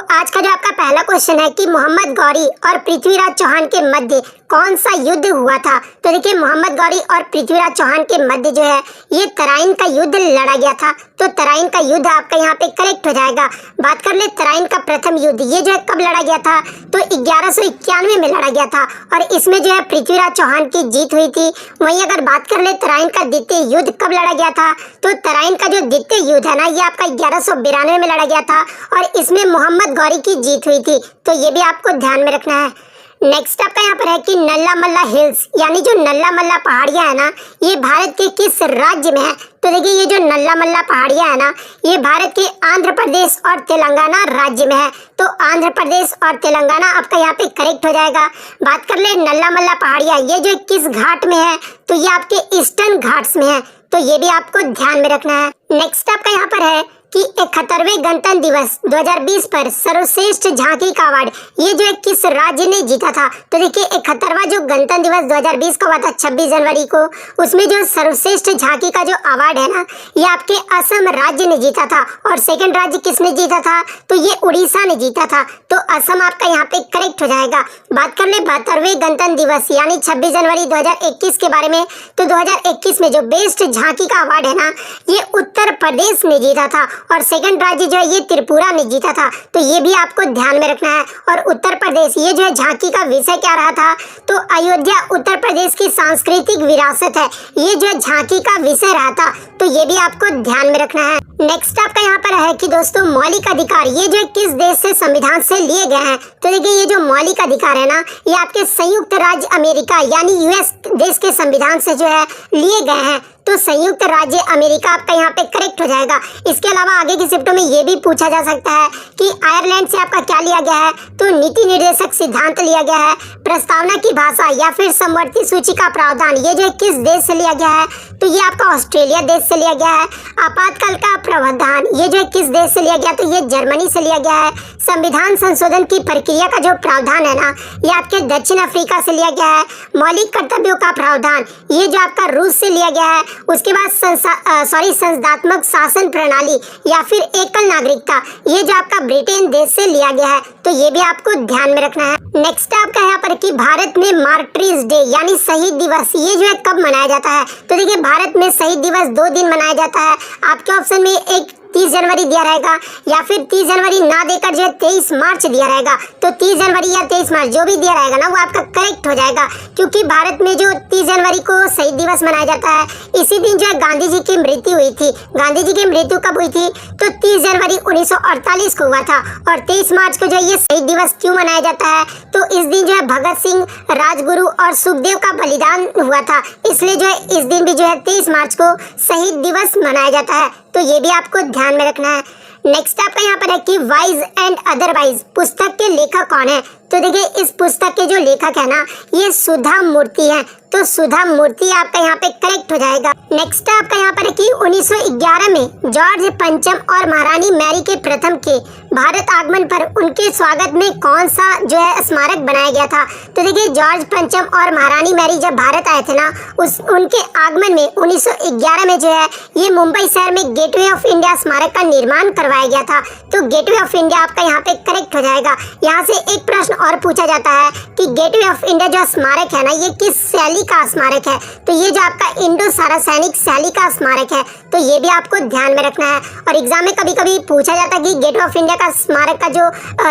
आज का जो आपका पहला क्वेश्चन है कि मोहम्मद गौरी और पृथ्वीराज चौहान के मध्य कौन सा युद्ध हुआ था। तो देखिए मोहम्मद गौरी और पृथ्वीराज चौहान के मध्य जो है ये तराइन का युद्ध लड़ा गया था। तो तराइन का युद्ध आपका यहाँ पे करेक्ट हो जाएगा। बात कर ले तराइन का प्रथम युद्ध ये जो है कब लड़ा गया था, तो 1191 में लड़ा गया था और इसमें जो है पृथ्वीराज चौहान की जीत हुई थी। वहीं अगर बात कर ले तराइन का द्वितीय युद्ध कब लड़ा गया था, तो तराइन का जो द्वितीय युद्ध है ना ये आपका 1192 में लड़ा गया था और इसमें मोहम्मद गौरी की जीत हुई थी। तो ये भी आपको ध्यान में रखना है। नेक्स्ट आपका यहाँ पर है कि नल्ला मल्ला हिल्स यानी जो नल्ला मल्ला पहाड़ियाँ है ना ये भारत के किस राज्य में है। तो देखिए ये जो नल्ला मल्ला पहाड़ियाँ है ना ये भारत के आंध्र प्रदेश और तेलंगाना राज्य में है। तो आंध्र प्रदेश और तेलंगाना आपका यहाँ पे करेक्ट हो जाएगा। बात कर ले नल्ला मल्ला पहाड़ियाँ ये जो किस घाट में है, तो ये आपके ईस्टर्न घाट्स में है। तो ये भी आपको ध्यान में रखना है। नेक्स्ट आपका यहाँ पर है कि 71वें गणतंत्र दिवस 2020 पर सर्वश्रेष्ठ झांकी का अवार्ड ये जो है किस राज्य ने जीता था। तो देखिए 71वां जो गणतंत्र दिवस 2020 का हुआ था 26 जनवरी को, उसमें जो सर्वश्रेष्ठ झांकी का जो अवार्ड है ना ये आपके असम राज्य ने जीता था। और सेकंड राज्य किसने जीता था, तो ये उड़ीसा ने जीता था। तो असम आपका यहाँ पे करेक्ट हो जाएगा। बात कर ले 72वें गणतंत्र दिवस यानी 26 जनवरी 2021 के बारे में, तो 2021 में जो बेस्ट झांकी का अवार्ड है ना ये उत्तर प्रदेश ने जीता था और सेकंड राज्य जो है ये त्रिपुरा ने जीता था। तो ये भी आपको ध्यान में रखना है। और उत्तर प्रदेश ये जो है झांकी का विषय क्या रहा था, तो अयोध्या उत्तर प्रदेश की सांस्कृतिक विरासत है, ये जो है झांकी का विषय रहा था। तो ये भी आपको ध्यान में रखना है। नेक्स्ट आपका यहाँ पर है कि दोस्तों मौलिक अधिकार ये जो किस देश से संविधान से लिए गए हैं। तो देखिए ये जो मौलिक अधिकार है ना ये आपके संयुक्त राज्य अमेरिका यानी यूएस देश के संविधान से जो है लिए गए हैं। तो संयुक्त राज्य अमेरिका आपका यहाँ पे करेक्ट हो जाएगा। इसके अलावा आगे की शिफ्टों में ये भी पूछा जा सकता है कि आयरलैंड से आपका क्या लिया गया है, तो नीति निर्देशक सिद्धांत लिया गया है। प्रस्तावना की भाषा या फिर समवर्ती सूची का प्रावधान ये जो किस देश से लिया गया है, तो ये आपका ऑस्ट्रेलिया देश से लिया गया है। आपातकाल का प्रावधान ये जो किस देश से लिया गया, तो ये जर्मनी से लिया गया है। संविधान संशोधन की प्रक्रिया का जो प्रावधान है ना ये आपके दक्षिण अफ्रीका से लिया गया है। मौलिक कर्तव्यों का प्रावधान ये जो आपका रूस से लिया गया है। उसके बाद संसदात्मक शासन प्रणाली या फिर एकल नागरिकता ये जो आपका ब्रिटेन देश से लिया गया है। तो ये भी आपको ध्यान में रखना है। नेक्स्ट आपका यहाँ पर कि भारत में मार्टरीज डे यानी शहीद दिवस ये जो है कब मनाया जाता है। तो देखिए भारत में शहीद दिवस 2 दिन मनाया जाता है। आपके ऑप्शन में एक 30 जनवरी दिया रहेगा या फिर 30 जनवरी ना देकर जो है 23 मार्च दिया रहेगा। तो 30 जनवरी या 23 मार्च जो भी दिया रहेगा ना वो आपका करेक्ट हो जाएगा, क्योंकि भारत में जो 30 जनवरी को शहीद दिवस मनाया जाता है इसी दिन जो है गांधी जी की मृत्यु हुई थी। गांधी जी की मृत्यु कब हुई थी, तो 30 जनवरी 1948 को हुआ था। और 23 मार्च को जो है ये शहीद दिवस क्यों मनाया जाता है, तो इस दिन जो है भगत सिंह, राजगुरु और सुखदेव का बलिदान हुआ था, इसलिए जो है इस दिन भी जो है 23 मार्च को शहीद दिवस मनाया जाता है। तो ये भी आपको ध्यान में रखना है। नेक्स्ट आपका यहाँ पर है कि वाइज एंड अदरवाइज पुस्तक के लेखक कौन है। तो देखिए इस पुस्तक के जो लेखक है ना ये सुधा मूर्ति है। तो सुधा मूर्ति आपका यहाँ पे करेक्ट हो जाएगा। नेक्स्ट आपका यहाँ पर है कि 1911 में जॉर्ज पंचम और महारानी मैरी के प्रथम के भारत आगमन पर उनके स्वागत में कौन सा जो है स्मारक बनाया गया था। तो देखिए जॉर्ज पंचम और महारानी मैरी जब भारत आए थे ना उनके आगमन में 1911 में जो है ये मुंबई शहर में गेटवे ऑफ इंडिया स्मारक का निर्माण करवाया गया था। तो गेटवे ऑफ इंडिया आपका यहाँ पे करेक्ट हो जाएगा। यहाँ से एक प्रश्न और पूछा जाता है कि गेटवे ऑफ इंडिया जो स्मारक है ना ये किस शैली का स्मारक है, तो ये जो आपका इंडो सारासैनिक शैली का स्मारक है। तो ये भी आपको ध्यान में रखना है। और एग्जाम में कभी कभी पूछा जाता है कि गेटवे ऑफ इंडिया का स्मारक का जो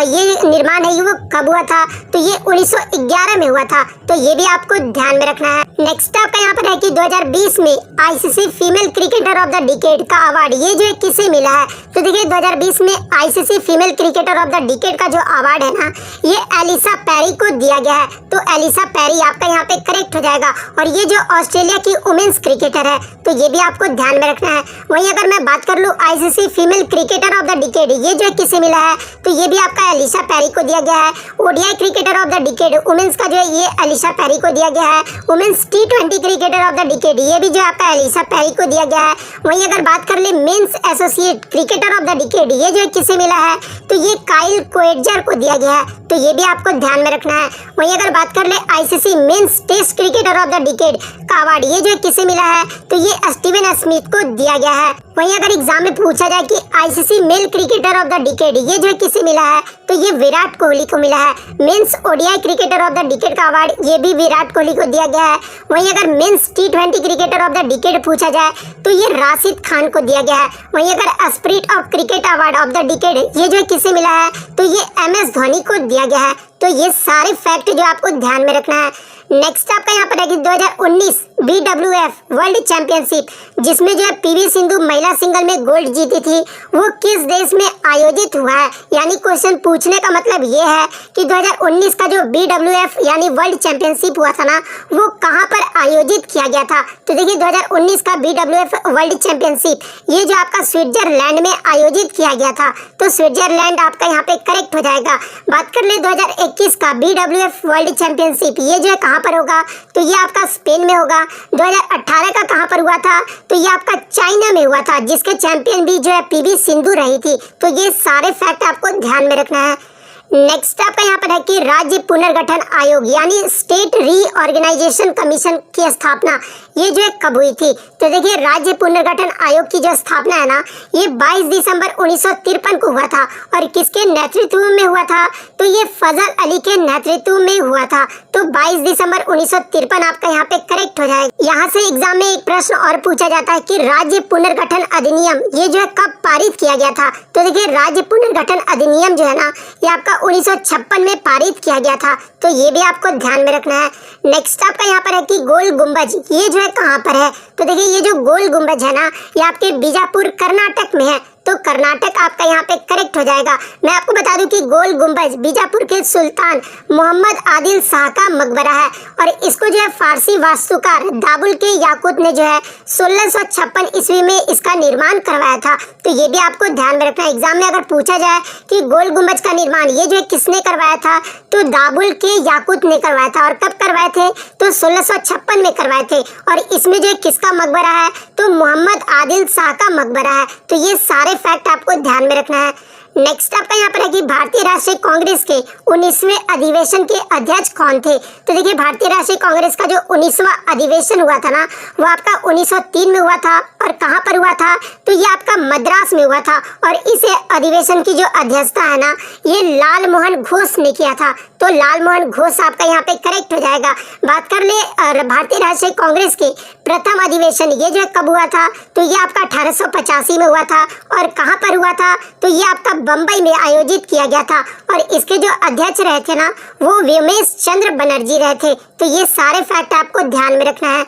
ये निर्माण है वो कब हुआ था, तो ये 1911 में हुआ था। तो ये भी आपको ध्यान में रखना है। नेक्स्ट आपका यहाँ पर है कि 2020 में ICC female cricketer of the decade का अवार्ड ये जो है किसे मिला है। तो देखिए 2020 में ICC female cricketer of the decade का जो अवार्ड है ना ये एलिसा पेरी को दिया गया है। तो एलिसा पेरी आपका यहाँ पे करेक्ट हो जाएगा। और ये जो ऑस्ट्रेलिया की वुमेन्स क्रिकेटर है, तो ये भी आपको ध्यान में रखना है। वहीं अगर मैं बात कर लूँ ICC female cricketer of the decade ये जो किसे मिला है, तो ये भी आपका एलिसा पेरी को दिया गया है। ODI cricketer of the decade women's का जो है ये एलिसा पेरी को दिया गया है। वुमेन्स टी20 क्रिकेटर ऑफ द डिकेड ये भी जो आपका एलिसा पेरी को दिया गया है। वहीं अगर बात कर ले men's associate cricketer of the decade ये जो किसे मिला है, तो ये काइल कोएडजर को दिया गया है। तो ये भी आपको ध्यान में रखना है। वहीं अगर बात कर ले ICC men's test cricketer of the decade का अवार्ड ये जो किसे मिला है, तो ये स्टीवन स्मिथ को दिया गया है। वहीं अगर एग्जाम में पूछा जाए कि ICC male cricketer of the decade ये जो है किसे मिला है, तो ये विराट कोहली को मिला है। Men's ODI cricketer of the decade का अवार्ड ये भी विराट कोहली को दिया गया है। वहीं अगर मेंस टी20 क्रिकेटर ऑफ द डिकेड पूछा जाए तो ये राशिद खान को दिया गया है। वहीं अगर spirit of cricket award of the decade ये जो है किसे मिला है, तो ये एमएस धोनी को दिया गया है। तो ये सारे फैक्ट जो आपको ध्यान में रखना है। नेक्स्ट आपका यहाँ पर है कि 2019 BWF वर्ल्ड चैंपियनशिप जिसमें जो है पीवी सिंधु महिला सिंगल में गोल्ड जीती थी, वो किस देश में आयोजित हुआ है। यानी क्वेश्चन पूछने का मतलब ये है कि 2019 का जो BWF यानी वर्ल्ड चैंपियनशिप हुआ था ना, वो कहाँ पर आयोजित किया गया था। तो देखिए 2019 का BWF वर्ल्ड चैंपियनशिप ये जो आपका स्विट्जरलैंड में आयोजित किया गया था। तो स्विट्जरलैंड आपका यहाँ पे करेक्ट हो जाएगा। बात कर ले 2021 का BWF वर्ल्ड चैंपियनशिप ये जो है कहाँ पर होगा, तो ये आपका स्पेन में होगा। 2018 का कहाँ पर हुआ था, तो ये आपका चाइना में हुआ था, जिसके चैंपियन भी जो है पीवी सिंधु रही थी। तो ये सारे फैक्ट आपको ध्यान में रखना है। नेक्स्ट आपका यहाँ पर है कि राज्य पुनर्गठन आयोग यानी स्टेट रीऑर्गेनाइजेशन कमीशन की स्थापना ये जो है कब हुई थी। तो देखिए राज्य पुनर्गठन आयोग की जो स्थापना है ना, ये 22 दिसंबर 1953 को हुआ था। और किसके नेतृत्व में हुआ था, तो ये फजल अली के नेतृत्व में हुआ था। तो 22 दिसंबर 1953 आपका यहाँ पे करेक्ट हो जाएगा। यहाँ से एग्जाम में एक प्रश्न और पूछा जाता है कि राज्य पुनर्गठन अधिनियम ये जो है कब पारित किया गया था। तो देखिए राज्य पुनर्गठन अधिनियम जो है ना, ये आपका 1956 में पारित किया गया था। तो ये भी आपको ध्यान में रखना है। नेक्स्ट आपका यहाँ पर है कि गोल गुंबज ये जो है कहाँ पर है। तो देखिए ये जो गोल गुंबज है ना, ये आपके बीजापुर कर्नाटक में है। तो कर्नाटक आपका यहाँ पे करेक्ट हो जाएगा। मैं आपको बता दूं कि गोल गुंबज बीजापुर के सुल्तान मोहम्मद आदिल शाह का मकबरा है। और इसको जो है फारसी वास्तुकार दाबुल के याकूत ने जो है 1656 ईस्वी में इसका निर्माण करवाया था। तो ये भी आपको ध्यान में रखना है। एग्जाम में अगर पूछा जाए कि गोल गुंबज का निर्माण ये जो है किसने करवाया था, तो दाबुल के याकूत ने करवाया था। और कब करवाए थे, तो 1656 में करवाए थे। और इसमें जो है किसका मकबरा है, तो मोहम्मद आदिल शाह का मकबरा है। तो ये सारे फैक्ट आपको ध्यान में रखना है। नेक्स्ट आपका यहाँ पर है कि भारतीय राष्ट्रीय कांग्रेस के 19वें अधिवेशन के अध्यक्ष कौन थे। तो देखिए भारतीय राष्ट्रीय कांग्रेस का जो 19वां अधिवेशन हुआ था ना, वो आपका 1903 में हुआ था। और कहाँ पर हुआ था, तो ये आपका मद्रास में हुआ था। और इस अधिवेशन की जो अध्यक्षता है ना, ये लाल मोहन घोष ने किया था। तो लाल मोहन घोष आपका यहाँ पे करेक्ट हो जाएगा। बात कर ले भारतीय राष्ट्रीय कांग्रेस के प्रथम अधिवेशन ये जो कब हुआ था, तो ये आपका 1885 में हुआ था। और कहाँ पर हुआ था, तो ये आपका बम्बई में आयोजित किया गया था। और इसके जो अध्यक्ष रहे थे ना, वो व्योमेश चंद्र बनर्जी रहे थे। तो ये सारे फैक्ट आपको ध्यान में रखना है।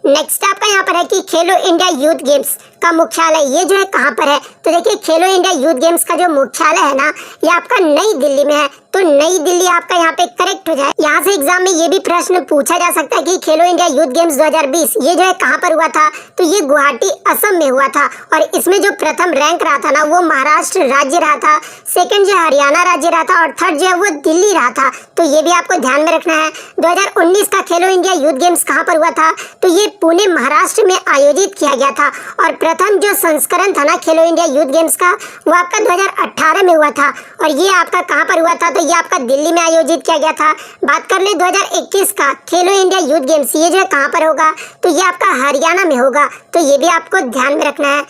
नेक्स्ट आपका यहाँ पर है कि खेलो इंडिया यूथ गेम्स का मुख्यालय ये जो है कहाँ पर है। तो देखिए खेलो इंडिया यूथ गेम्स का जो मुख्यालय है ना, ये आपका नई दिल्ली में है। तो नई दिल्ली आपका यहाँ पे करेक्ट हो जाए। यहाँ से एग्जाम में ये भी प्रश्न पूछा जा सकता है कि खेलो इंडिया यूथ गेम्स 2020 ये जो है कहाँ पर हुआ था। तो ये गुवाहाटी असम में हुआ था। और इसमें जो प्रथम रैंक रहा था ना, वो महाराष्ट्र राज्य रहा था। सेकंड जो हरियाणा राज्य रहा था। और थर्ड जो है वो दिल्ली रहा था। तो ये भी आपको ध्यान में रखना है। 2019 का खेलो इंडिया यूथ गेम्स कहाँ पर हुआ था, तो ये पुणे महाराष्ट्र में आयोजित किया गया था। और प्रथम जो संस्करण था ना खेलो इंडिया यूथ गेम्स का, वो आपका 2018 में हुआ था। और ये आपका कहाँ पर हुआ था, तो ये आपका दिल्ली में आयोजित किया गया था। बात कर ले 2021 का खेलो इंडिया यूथ गेम्स ये जो है कहाँ पर होगा, तो ये आपका हरियाणा में होगा। तो ये भी आपको ध्यान में रखना है।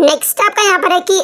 नेक्स्ट आपका यहाँ पर है कि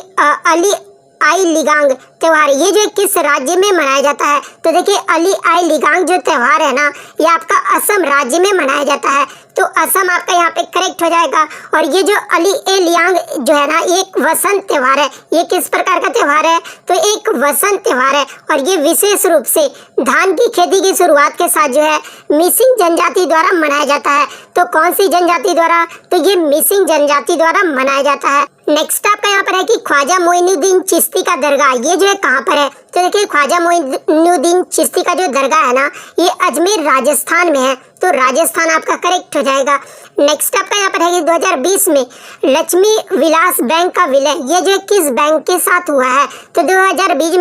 अली आई लिगांग त्योहार ये जो किस राज्य में मनाया जाता है। तो देखिए अली आई लिगांग जो त्योहार है ना, ये आपका असम राज्य में मनाया जाता है। तो असम आपका यहाँ पे करेक्ट हो जाएगा। और ये जो अली ए लियांग जो है ना, ये एक वसंत त्योहार है। ये किस प्रकार का त्योहार है, तो एक वसंत त्योहार है। और ये विशेष रूप से धान की खेती की शुरुआत के साथ जो है मिसिंग जनजाति द्वारा मनाया जाता है। तो कौन सी जनजाति द्वारा, तो ये मिसिंग जनजाति द्वारा मनाया जाता है। नेक्स्ट आपका यहाँ पर है कि ख्वाजा मोइनुद्दीन चिश्ती का दरगाह ये जो है कहाँ पर है। तो देखिए ख्वाजा मोइनुद्दीन चिश्ती का जो दरगाह है ना, ये अजमेर राजस्थान में है। तो राजस्थान आपका करेक्ट हो जाएगा। नेक्स्ट आपका यहाँ पर है कि 2020 में लक्ष्मी विलास बैंक का विलय ये जो किस बैंक के साथ हुआ है। तो 2020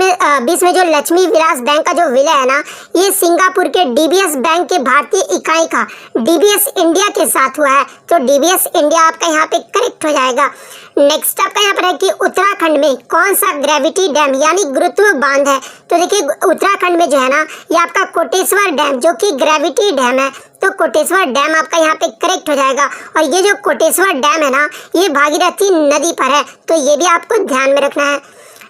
में जो लक्ष्मी विलास बैंक का जो विलय है ना, ये सिंगापुर के डीबीएस बैंक के भारतीय इकाई का डीबीएस इंडिया के साथ हुआ है। तो डीबीएस इंडिया आपका यहाँ पे करेक्ट हो जाएगा। नेक्स्ट आपका यहाँ पर है कि उत्तराखंड में कौन सा ग्रेविटी डैम यानी गुरुत्व बांध है। तो देखिए उत्तराखंड में जो है ना ये आपका कोटेश्वर डैम जो कि ग्रेविटी डैम है, तो कोटेश्वर डैम आपका यहाँ पे करेक्ट हो जाएगा। और ये जो कोटेश्वर डैम है ना ये भागीरथी नदी पर है, तो ये भी आपको ध्यान में रखना है।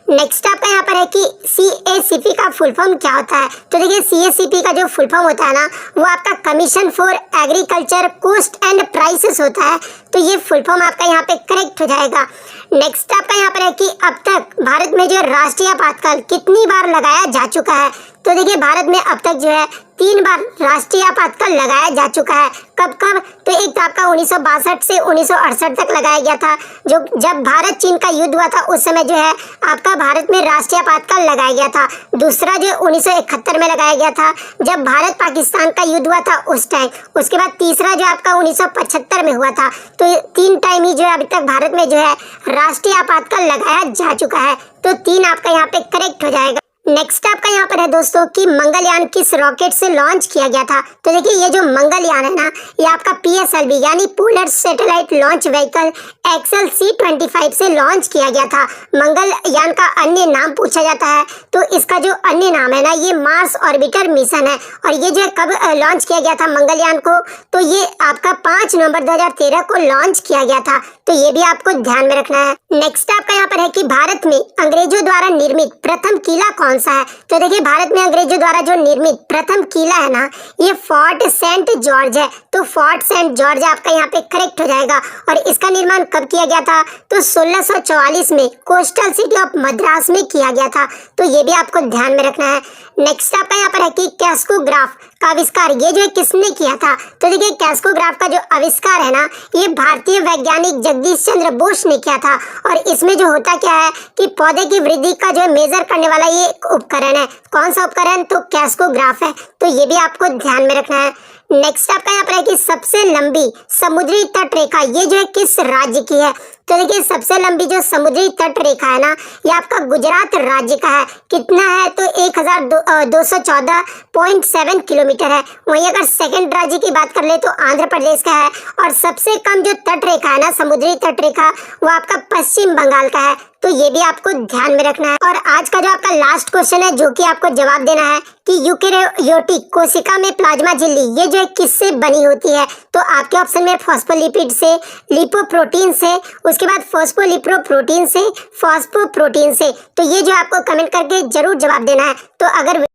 नेक्स्ट आपका यहाँ पर है कि CACP का फुल फॉर्म क्या होता है। तो देखिए CACP का जो फुल फॉर्म होता है ना वो आपका commission for agriculture cost and prices होता है, तो ये फुल फॉर्म आपका यहाँ पे करेक्ट हो जाएगा। नेक्स्ट आपका यहाँ पर है कि अब तक भारत में जो राष्ट्रीय आपातकाल कितनी बार लगाया जा चुका है। तो देखिए भारत में अब तक जो है 3 बार राष्ट्रीय आपातकाल लगाया जा चुका है। कब कब? तो एक तो आपका 1962 से 1968 तक लगाया गया था, जो जब भारत चीन का युद्ध हुआ था उस समय जो है आपका भारत में राष्ट्रीय आपातकाल लगाया गया था। दूसरा जो 1971 में लगाया गया था जब भारत पाकिस्तान का युद्ध हुआ था उस टाइम। उसके बाद तीसरा जो आपका 1975 में हुआ था। तो 3 टाइम ही जो है अभी तक भारत में जो है राष्ट्रीय आपातकाल लगाया जा चुका है, तो 3 आपका यहाँ पे करेक्ट हो जाएगा। नेक्स्ट आपका यहाँ पर है दोस्तों कि मंगलयान किस रॉकेट से लॉन्च किया गया था। तो देखिए ये जो मंगलयान है ना ये आपका PSLV यानी polar satellite launch vehicle XLC-25 से लॉन्च किया गया था। मंगलयान का अन्य नाम पूछा जाता है, तो इसका जो अन्य नाम है ना ये मार्स ऑर्बिटर मिशन है। और ये जो है कब लॉन्च किया गया था मंगलयान को, तो ये आपका 5 नवंबर 2013 को लॉन्च किया गया था, तो ये भी आपको ध्यान में रखना है। नेक्स्ट आपका यहाँ पर है कि भारत में अंग्रेजों द्वारा निर्मित प्रथम किला कौन सा है। तो देखिए भारत में अंग्रेजों द्वारा जो निर्मित प्रथम किला है ना ये फोर्ट सेंट जॉर्ज है, तो फोर्ट सेंट जॉर्ज आपका यहाँ पे करेक्ट हो जाएगा। और इसका निर्माण कब किया गया था? तो 1644 में कोस्टल सिटी ऑफ मद्रास में किया गया था, तो ये भी आपको ध्यान में रखना है। नेक्स्ट आपका यहाँ पर है कि कैस्कोग्राफ का आविष्कार ये जो किसने किया था। तो देखिए कैस्कोग्राफ का जो आविष्कार है ना ये भारतीय वैज्ञानिक जगदीश चंद्र बोस ने किया था। और इसमें जो होता क्या है कि पौधे की वृद्धि का जो मेजर करने वाला ये उपकरण है। कौन सा उपकरण? तो कैस्कोग्राफ है, तो ये भी आपको ध्यान में रखना है। नेक्स्ट आपका यहाँ पर है कि सबसे लंबी समुद्री तट रेखा ये जो है किस राज्य की है। तो देखिए सबसे लंबी जो समुद्री तट रेखा है ना ये आपका गुजरात राज्य का है। कितना है? तो 1214.7 किलोमीटर है। वहीं अगर सेकंड राज्य की बात कर ले तो आंध्र प्रदेश का है। और सबसे कम जो तट रेखा है ना समुद्री तट रेखा वो आपका पश्चिम बंगाल का है, तो ये भी आपको ध्यान में रखना है। और आज का जो आपका लास्ट क्वेश्चन है जो कि आपको जवाब देना है कि यूकेरियोटिक कोशिका में प्लाज्मा झिल्ली ये जो है किससे बनी होती है। तो आपके ऑप्शन में फॉस्फोलिपिड से, लिपोप्रोटीन से, उसके बाद फॉस्फोलिपोप्रोटीन से, फॉस्फोप्रोटीन से। तो ये जो आपको कमेंट करके जरूर जवाब देना है। तो अगर